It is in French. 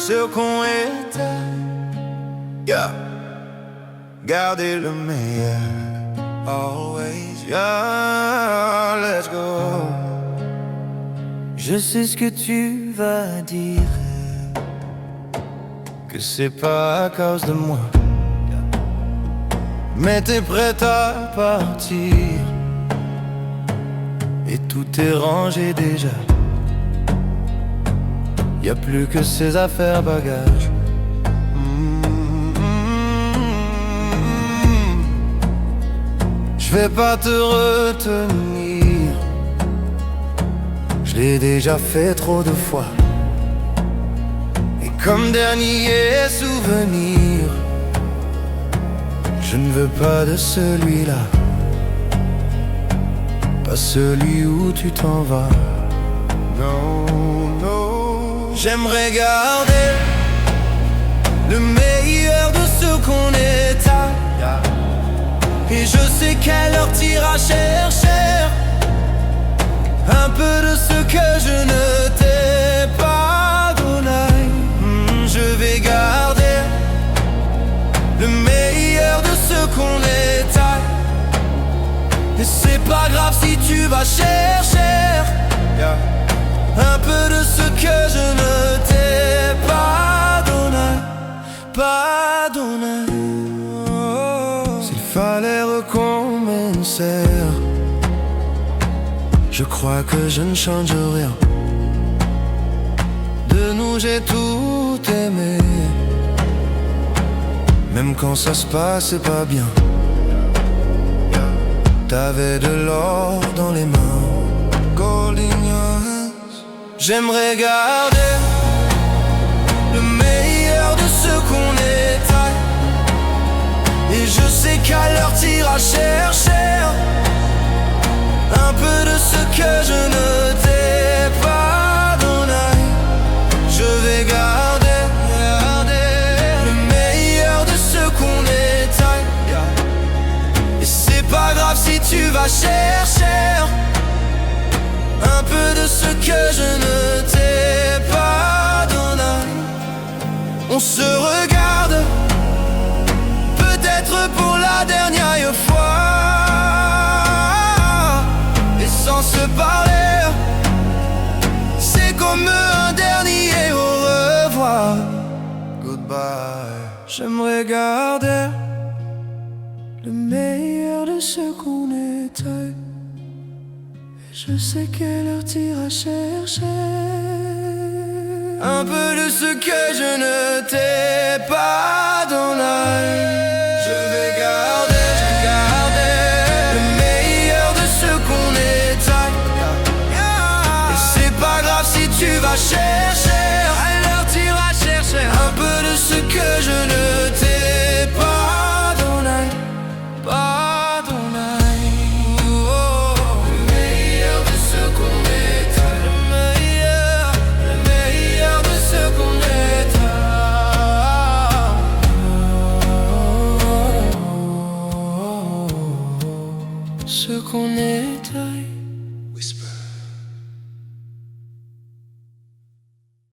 ce qu'on était. Yeah. Gardez le meilleur. Always, yeah, let's go. Je sais ce que tu vas dire, que c'est pas à cause de moi, mais t'es prête à partir, et tout est rangé déjà. Y'a plus que ces affaires bagages. Je vais pas te retenir, je l'ai déjà fait trop de fois. Et comme dernier souvenir, je ne veux pas de celui-là, pas celui où tu t'en vas. Non, non. J'aimerais garder le meilleur de ce qu'on est à. Et je sais quelle heure t'iras chercher un peu de ce que je ne t'ai pas donné. Je vais garder le meilleur de ce qu'on est à. Et c'est pas grave si tu vas chercher un peu de ce que je ne t'ai pas donné. Pas donné. S'il fallait recommencer, je crois que je ne change rien. De nous j'ai tout aimé, même quand ça se passait pas bien. T'avais de l'or dans les mains, gold in your hands. J'aimerais garder le meilleur de ce qu'on est à. Et je sais qu'à l'heure t'iras chercher un peu de ce que je ne t'ai pas donné. Je vais garder le meilleur de ce qu'on est à. Et c'est pas grave si tu vas chercher un peu de ce que je ne t'ai pas donné. On se regarde peut-être pour la dernière fois, et sans se parler, c'est comme un dernier au revoir. Goodbye. J'aimerais garder le meilleur de ce qu'on était. Et je sais quelle heure t'iras chercher un peu de ce que je ne t'ai pas